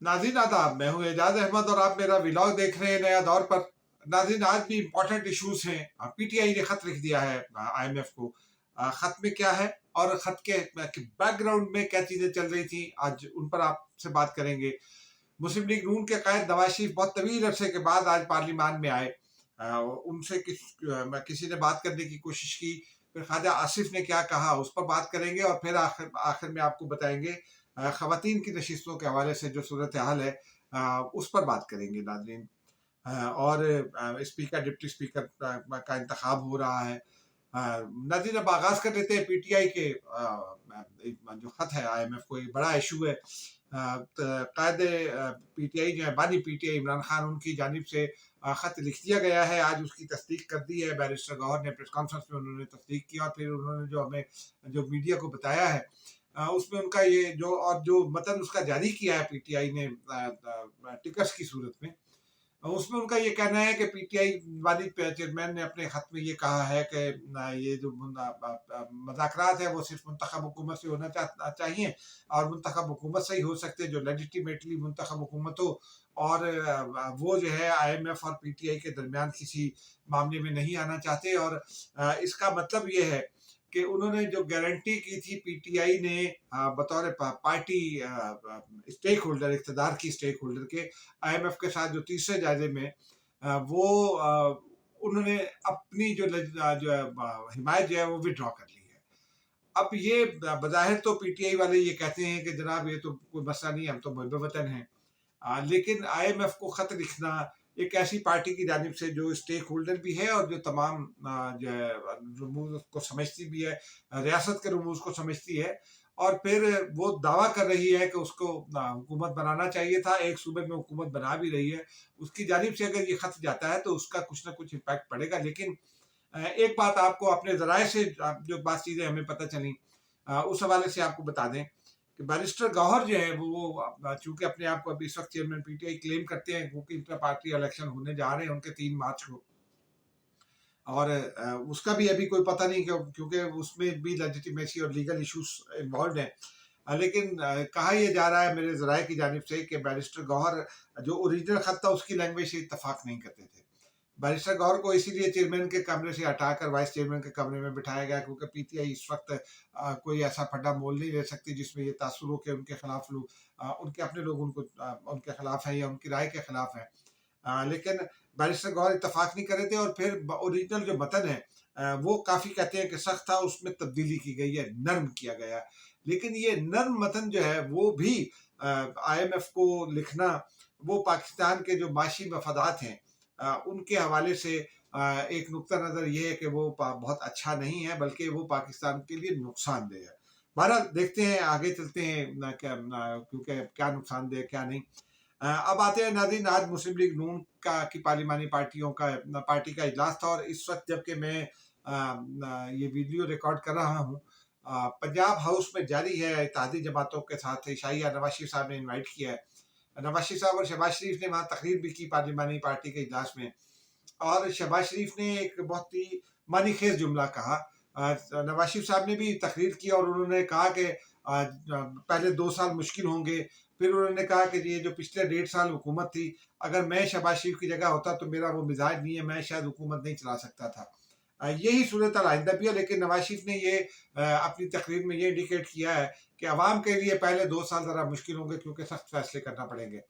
नाज़रीन आदाब, मैं हूँ एजाज अहमद और आप मेरा व्लॉग देख रहे हैं नया दौर पर। नाज़रीन आज भी इम्पोर्टेंट इश्यूज हैं। पीटीआई ने खत लिख दिया है आईएमएफ को। खत में क्या है और खत के बैकग्राउंड में क्या चीजें चल रही थी, आज उन पर आपसे बात करेंगे। मुस्लिम लीग नून के कायद नवाज शरीफ बहुत तवील अरसे के बाद आज पार्लियामान में आए। उनसे किसी ने बात करने की कोशिश की, फिर ख्वाजा आसिफ ने क्या कहा उस पर बात करेंगे और फिर आखिर आखिर में आपको बताएंगे खवातीन की नशिस्तों के हवाले से जो सूरत हाल है उस पर बात करेंगे नाजरीन। और स्पीकर डिप्टी स्पीकर का इंतखाब हो रहा है। नाज़रीन अब आगाज कर लेते हैं पीटीआई के जो खत है आईएमएफ को, एक बड़ा इशू है। कायद पीटीआई जो है, बानी पीटीआई इमरान खान, उनकी जानिब से खत लिख दिया गया है। आज उसकी तस्दीक कर दी है बैरिस्टर गौहर ने, प्रेस कॉन्फ्रेंस में उन्होंने तस्दीक की और फिर उन्होंने जो हमें जो मीडिया को बताया है उसमें उनका ये जो मतन उसका जारी किया है पीटीआई ने टिकट्स की सूरत में, उसमें उनका ये कहना है कि पीटीआई वाली चेयरमैन ने अपने खत में ये कहा है कि ये जो मज़ाकरात है वो सिर्फ मुंतखब हुकूमत से होना चाहिए और मुंतखब हुकूमत से ही हो सकते हैं जो लेजिटिमेटली मुंतखब हुकूमत हो। और वो जो है आईएमएफ और पीटीआई के दरमियान किसी मामले में नहीं आना चाहते। और इसका मतलब ये है कि उन्होंने जो गारंटी की थी पीटीआई ने बतौर पार्टी स्टेक होल्डर, इक़्तिदार की स्टेक होल्डर के, आईएमएफ के साथ जो तीसरे जायजे में वो उन्होंने अपनी जो हिमायत जो है वो विड्रॉ कर ली है। अब ये बज़ाहिर तो पीटीआई वाले ये कहते हैं कि जनाब ये तो कोई मसला नहीं है, हम तो मुहिब वतन हैं। लेकिन आईएमएफ को खत लिखना एक ऐसी पार्टी की जानिब से जो स्टेक होल्डर भी है और जो तमाम जो है रमूज को समझती भी है, रियासत के रमूज को समझती है, और फिर वो दावा कर रही है कि उसको हुकूमत बनाना चाहिए था, एक सूबे में हुकूमत बना भी रही है। उसकी जानिब से अगर ये खत जाता है तो उसका कुछ ना कुछ इम्पैक्ट पड़ेगा। लेकिन एक बात आपको अपने जराये से जो बात चीज़ें हमें पता चली उस हवाले से आपको बता दें कि बैरिस्टर गौहर जो है वो चूंकि अपने आप को अभी इस वक्त चेयरमैन पीटीआई क्लेम करते हैं, क्योंकि इंटर पार्टी इलेक्शन होने जा रहे हैं उनके 3 मार्च को, और उसका भी अभी कोई पता नहीं क्योंकि उसमें भी लेजिटिमेसी और लीगल इश्यूज इन्वॉल्व हैं। लेकिन कहा यह जा रहा है मेरे जराये की जानिब से कि बैरिस्टर गौहर जो ओरिजिनल खत था उसकी लैंग्वेज से इतफाक नहीं करते थे। बैरिस्टर गौहर को इसीलिए चेयरमैन के कमरे से हटाकर वाइस चेयरमैन के कमरे में बिठाया गया क्योंकि पीटीआई इस वक्त कोई ऐसा फड्डा मोल नहीं ले सकती जिसमें ये तासुर हो के उनके खिलाफ लोग उनके अपने लोग उनको उनके खिलाफ हैं या उनकी राय के खिलाफ हैं। लेकिन बैरिस्टर गौहर इतफाक नहीं कर रहे थे और फिर ओरिजिनल जो मतन है वो काफ़ी कहते हैं कि सख्त था, उसमें तब्दीली की गई है, नर्म किया गया। लेकिन ये नर्म मतन जो है वो भी आईएमएफ को लिखना वो पाकिस्तान के जो माशी मफादात हैं उनके हवाले से एक नुक्ता नज़र ये है कि वो बहुत अच्छा नहीं है, बल्कि वो पाकिस्तान के लिए नुकसानदेह है। बहरहाल देखते हैं, आगे चलते हैं क्योंकि क्या नुकसानदेह क्या नहीं। अब आते हैं नाज़रीन, आज मुस्लिम लीग नून की पार्लिमानी पार्टी का इजलास था और इस वक्त जबकि मैं ये वीडियो रिकॉर्ड कर रहा हूँ, पंजाब हाउस में जारी है इत्तेहादी जमातों के साथ शाहिया नवाज शरीफ साहब ने इन्वाइट किया है। नवाज शरीफ साहब और शहबाज शरीफ ने वहाँ तकरीर भी की पार्लिमानी पार्टी के इजलास में, और शहबाज शरीफ ने एक बहुत ही मानीखेज जुमला कहा। नवाज शरीफ साहब ने भी तकरीर की और उन्होंने कहा कि पहले 2 साल मुश्किल होंगे। फिर उन्होंने कहा कि ये जो पिछले 1.5 साल हुकूमत थी, अगर मैं शहबाज शरीफ की जगह होता तो मेरा वो मिजाज नहीं है, मैं शायद हुकूमत नहीं चला सकता था। यही सूरत आइंदा भी है। लेकिन नवाज शरीफ ने ये अपनी तकरीर में ये इंडिकेट किया है कि अवाम के लिए पहले 2 साल ज़रा मुश्किल होंगे क्योंकि सख्त फैसले करना पड़ेंगे।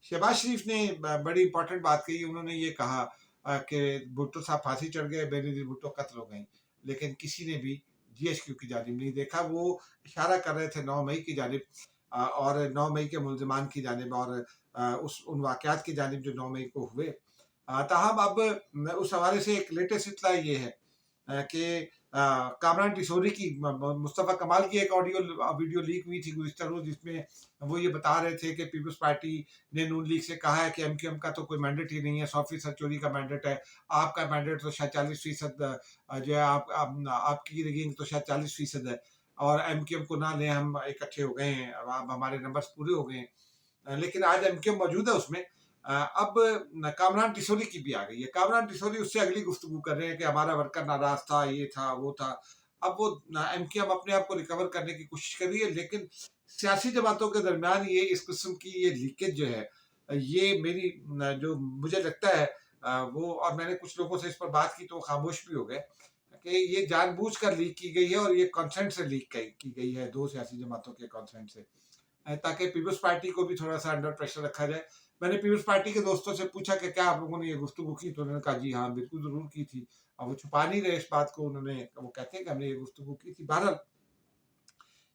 शहबाज शरीफ ने बड़ी इंपॉर्टेंट बात कही। उन्होंने ये कहा कि भुट्टो साहब फांसी चढ़ गए, बेनज़ीर भुट्टो कत्ल हो गई, लेकिन किसी ने भी जीएचक्यू की जानिब नहीं देखा। वो इशारा कर रहे थे 9 मई की जानिब और 9 मई के मुल्ज़िमान की जानिब और उन वाक़यात की जानिब जो 9 मई को हुए। ताहम अब उस हवाले से एक लेटेस्ट इत्तला ये है कि कामरान टिसोरी की मुस्तफ़ा कमाल की एक वीडियो लीक हुई थी गुज़िश्ता रोज़, जिसमें वो ये बता रहे थे कि पीपल्स पार्टी ने नून लीग से कहा है कि एमक्यूएम का तो कोई मैंडेट ही नहीं है, 100% चोरी का मैंडेट है। आपका मैंडेट तो शायद 40% जो है आपकी रिगिंग तो शायद 40% है और एमक्यूएम को ना लें, हम इकट्ठे हो गए हैं, अब हमारे नंबर्स पूरे हो गए हैं। लेकिन आज एमक्यूएम मौजूद है उसमें। अब कामरान टिसोरी की भी आ गई है। कामरान टिसोरी उससे अगली गुफ्तगू कर रहे हैं कि हमारा वर्कर नाराज था, ये था, वो था। अब वो एमक्यूएम अपने आप को रिकवर करने की कोशिश कर रही है, लेकिन सियासी जमातों के दरमियान ये इस किस्म की ये लीकेज जो है, ये मेरी जो मुझे लगता है वो, और मैंने कुछ लोगों से इस पर बात की तो वो खामोश भी हो गए कि ये जानबूझकर लीक की गई है और ये कंसेंट से लीक की गई है, दो सियासी जमातों के कंसेंट से, ताकि पीपल्स पार्टी को भी थोड़ा सा अंडर प्रेशर रखा जाए। मैंने पीपल्स पार्टी के दोस्तों से पूछा कि क्या आप लोगों ने ये गुफ्तगू की, तो उन्होंने कहा जी हाँ बिल्कुल ज़रूर की थी। और वो छुपा नहीं रहे इस बात को, वो कहते हैं कि हमने ये गुफ्तगू की थी। बहरहाल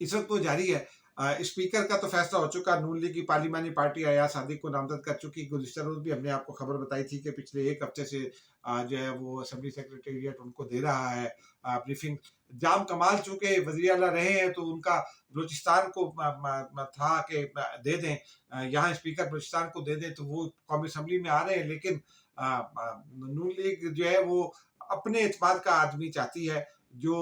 इस वक्त वो जारी है। स्पीकर का तो फैसला हो चुका, नून लीग की पार्लिमानी पार्टी अयाज सादिक को नामजद कर चुकी। गुज़िश्ता रोज़ भी हमने आपको खबर बताई थी कि पिछले 1 हफ्ते से जो है वो असेंबली सेक्रेटेरिएट उनको दे रहा है ब्रीफिंग। जाम कमाल चूँकि वज़ीर आला रहे हैं तो उनका बलूचिस्तान को था कि दे दें, यहाँ स्पीकर बलूचिस्तान को दे दें, तो वो कौमी असेंबली में आ रहे हैं। लेकिन नून लीग जो है वो अपने एतमाद का आदमी चाहती है जो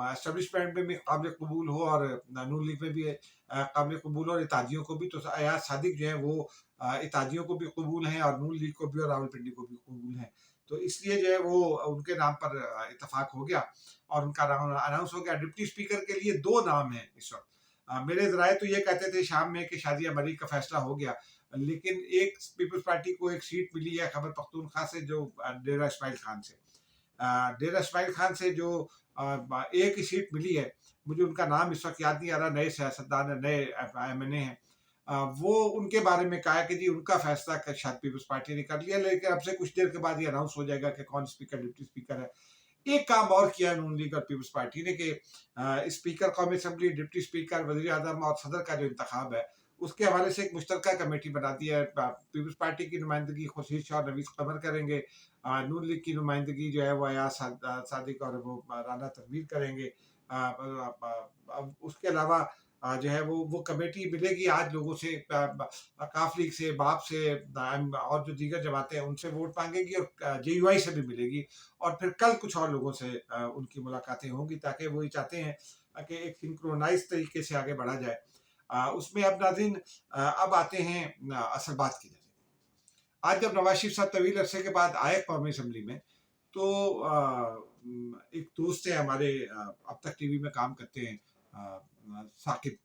एस्टेब्लिशमेंट में भी काबिल कबूल हो और नून लीग में भी काबिल कबूल हो और इत्तेहादियों को भी। तो अयाज सादिक जो है वो इत्तेहादियों को भी कबूल हैं और नून लीग को भी और रावलपिंडी को भी कबूल हैं। तो इसलिए जो है वो उनके नाम पर इत्तेफाक हो गया और उनका नाम अनाउंस हो गया। डिप्टी स्पीकर के लिए 2 नाम हैं इस वक्त। मेरे ज़राए तो ये कहते थे शाम में कि शादिया मलिक का फैसला हो गया, लेकिन एक पीपल्स पार्टी को एक सीट मिली है खैबर पख्तूनख्वा से, जो डेरा इस्माइल खान से। डेरा इस्माइल खान से जो एक ही सीट मिली है, मुझे उनका नाम इस वक्त याद नहीं आ रहा, नए सियासतदान है, नए एमएनए हैं। वो उनके बारे में कहा है कि जी उनका फैसला शायद पीपल्स पार्टी ने कर लिया, लेकिन अब से कुछ देर के बाद ये अनाउंस हो जाएगा कि कौन स्पीकर डिप्टी स्पीकर है। एक काम और किया नून लीग और पीपल्स पार्टी ने कि स्पीकर कौमी असेंबली, डिप्टी स्पीकर, वजीर आजम और सदर का जो इंतखाब है उसके हवाले से एक मुश्तरका कमेटी बना दी है। पीपल्स पार्टी की नुमाइंदगी खुर्शीद शाह और नवीस कमर करेंगे, नून लीग की नुमाइंदगी जो है वो अयाज सादिक और वो राना तनवीर करेंगे। अब उसके अलावा जो है वो कमेटी मिलेगी आज लोगों से, काफ लीग से, बाप से और जो दीगर जमातें हैं उनसे वोट मांगेगी और जेयूआई से भी मिलेगी। और फिर कल कुछ और लोगों से उनकी मुलाकातें होंगी, ताकि वो ये चाहते हैं कि एक सिंक्रोनाइज तरीके से आगे बढ़ा जाए। उसमें अब नाज़रीन अब आते हैं असल बात की जाए। आज जब नवाज शरीफ साहब तवील अरसे के बाद आए कौमी असम्बली में, तो एक दोस्त है हमारे, अब तक टीवी में काम करते हैं, साकिब,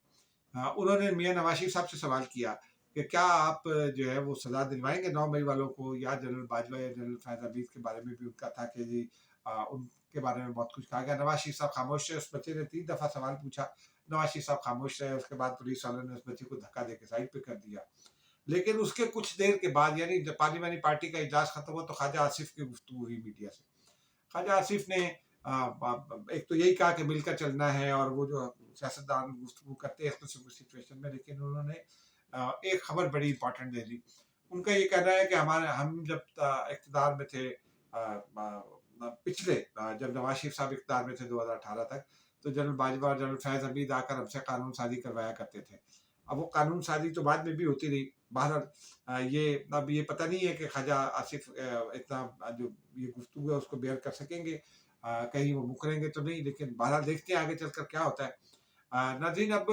उन्होंने मियाँ नवाज शरीफ साहब से सवाल किया कि क्या आप जो है वो सजा दिलवाएंगे 9 मई वालों को, या जनरल बाजवा या जनरल फैज हमीद के बारे में भी उनका था कि जी उनके बारे में बहुत कुछ कहा गया। नवाज शरीफ साहब खामोश रहे, उस बच्चे ने 3 दफ़ा सवाल पूछा, नवाज शरीफ साहब खामोश रहे। उसके बाद पुलिस वालों ने उस बच्चे को धक्का देकर साइड पे कर दिया। लेकिन उसके कुछ देर के बाद, यानी जब पार्लियामानी पार्टी का इजलास खत्म हुआ, तो ख्वाजा आसिफ की गुफ्तगू हुई मीडिया से। ख्वाजा आसिफ ने एक तो यही कहा कि मिलकर चलना है, और वो जो सियासतदान गुफ्तगू करते हैं इस सिचुएशन में, लेकिन उन्होंने एक खबर बड़ी इंपॉर्टेंट दे दी। उनका ये कहना है कि हम जब इक़्तिदार में थे, पिछले जब नवाज शरीफ साहब इक़्तिदार में थे 2018 तक, तो जनरल बाजवा और जनरल फैज़ हमीद आकर हमसे कानून साजी करवाया करते थे। अब वो कानून साजी तो बाद में भी होती रही। बहरहाल ये अब ये पता नहीं है कि ख्वाजा आसिफ इतना जो ये गुफ्तगू है उसको बेयर कर सकेंगे, कहीं वो मुकरेंगे तो नहीं, लेकिन बहरहाल देखते हैं आगे चलकर क्या होता है। नाज़रीन, अब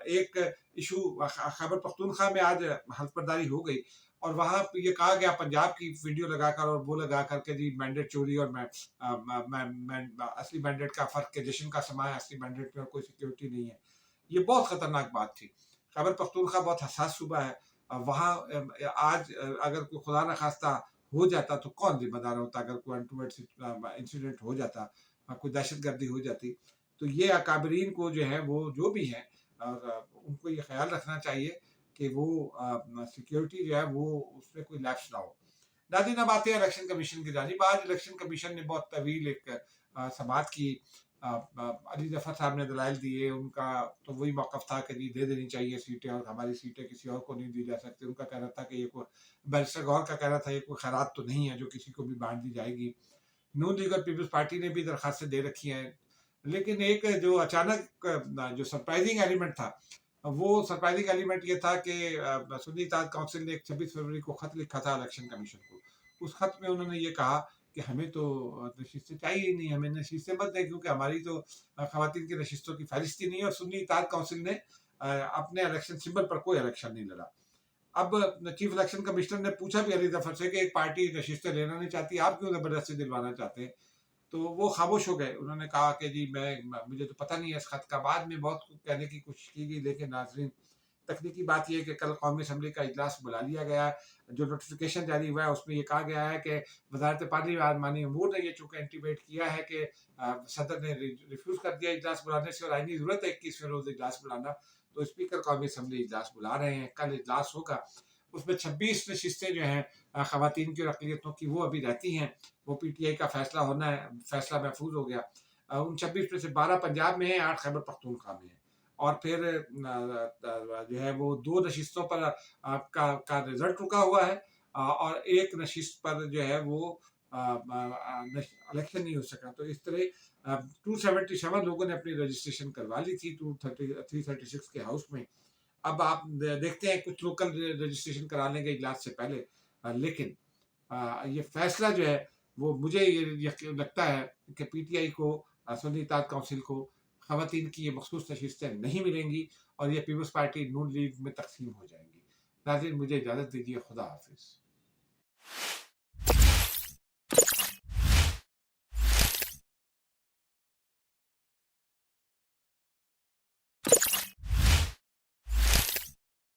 एक इशू खैबर पख्तूनख्वा में आज हल्फबर्दारी हो गई और वहाँ ये कहा गया, पंजाब की वीडियो लगाकर और वो लगा करके जी मैंडेट चोरी और असली मैंडेट का फ़र्क के जश्न का समा है, असली मैंडेट में कोई सिक्योरिटी नहीं है। ये बहुत ख़तरनाक बात थी। खैबर पख्तूनख्वा बहुत हसास सूबा है। वहाँ आज अगर कोई खुदा न खास्ता हो जाता तो कौन जिम्मेदार होता, अगर कोई अनटूवर्ड इंसिडेंट हो जाता, कोई दहशतगर्दी हो जाती, तो ये अकाबरीन को जो है वो जो भी है उनको ये ख्याल रखना चाहिए कि वो सिक्योरिटी जो है वो उसमें कोई लैप्स ना हो। नाज़रीन, अब आते हैं इलेक्शन कमीशन की जानिब। आज इलेक्शन कमीशन ने बहुत तवील एक समाअत की। अली जफ़र साहब ने दलाइल दिए, उनका तो वही मौक़िफ़ था कि जी दे देनी चाहिए सीटें और हमारी सीटें किसी और को नहीं दी जा सकती। उनका कहना था कि ये कोई, बैरिस्टर गौहर का कहना था ये कोई खैरात तो नहीं है जो किसी को भी बांट दी जाएगी। नून लीग और पीपल्स पार्टी ने भी दरख्वास्तें दे रखी हैं, लेकिन एक जो अचानक जो सरप्राइजिंग एलिमेंट था, वो सरप्राइजिंग एलिमेंट ये था कि सुन्नी इत्तेहाद काउंसिल ने 26 फरवरी को ख़त लिखा था इलेक्शन कमीशन को। उस ख़त में उन्होंने ये कहा कि हमें तो नशिस्तें चाहिए ही नहीं, हमें नशिस्तें मत दें, क्योंकि हमारी तो ख़वातीन की नशिस्तों की फहरिस्त ही नहीं है और सुन्नी इत्तेहाद काउंसिल ने अपने इलेक्शन सिंबल पर कोई इलेक्शन नहीं लड़ा। अब चीफ इलेक्शन कमिश्नर ने पूछा भी अली जफ़र से कि एक पार्टी नशिस्तें लेना नहीं चाहती, आप क्यों ज़बरदस्ती दिलवाना चाहते हैं? तो वो खामोश हो गए। उन्होंने कहा कि जी मुझे तो पता नहीं है इस खत का। बाद में बहुत कुछ कहने की कोशिश की गई, लेकिन नाज़रीन तकनीकी बात ये है कि कल कौमी असम्बली का इजलास बुला लिया गया है। जो नोटिफिकेशन जारी हुआ है उसमें ये कहा गया है कि वज़ारत पार्लियामेंट माननीय अमूर ने ये चूँकि इंटीमेट किया है कि सदर ने रिफ्यूज़ कर दिया इजलास बुलाने से और आईनी ज़रूरत है 21वें रोज़ इजलास बुलाना, तो स्पीकर कौमी असम्बली इजलास बुला रहे हैं। कल इजलास होगा, उसमें 26 नशिस्तें जो हैं ख़वातीन की और अक़लियतों की वो अभी रहती हैं। वो पीटीआई का फ़ैसला होना है, फ़ैसला महफूज़ हो गया। उन 26 में से 12 पंजाब में हैं, 8 खैबर पख्तूनख्वा में हैं। और फिर जो है वो 2 नशिस्तों पर का रिज़ल्ट रुका हुआ है, और 1 नशिस्त पर जो है वो इलेक्शन नहीं हो सका। तो इस तरह 277 लोगों ने अपनी रजिस्ट्रेशन करवा ली थी 336 के हाउस में। अब आप देखते हैं कुछ लोकल रजिस्ट्रेशन करा लेंगे इजलास से पहले, लेकिन ये फैसला जो है वो मुझे ये लगता है कि पीटीआई को, सुन्नी इत्तेहाद काउंसिल को ख़वातीन की ये मखसूस नशिस्तें नहीं मिलेंगी और ये पीपल्स पार्टी नून लीग में तकसीम हो जाएंगी। नाज़रीन मुझे इजाज़त दीजिए, खुदा हाफिज़।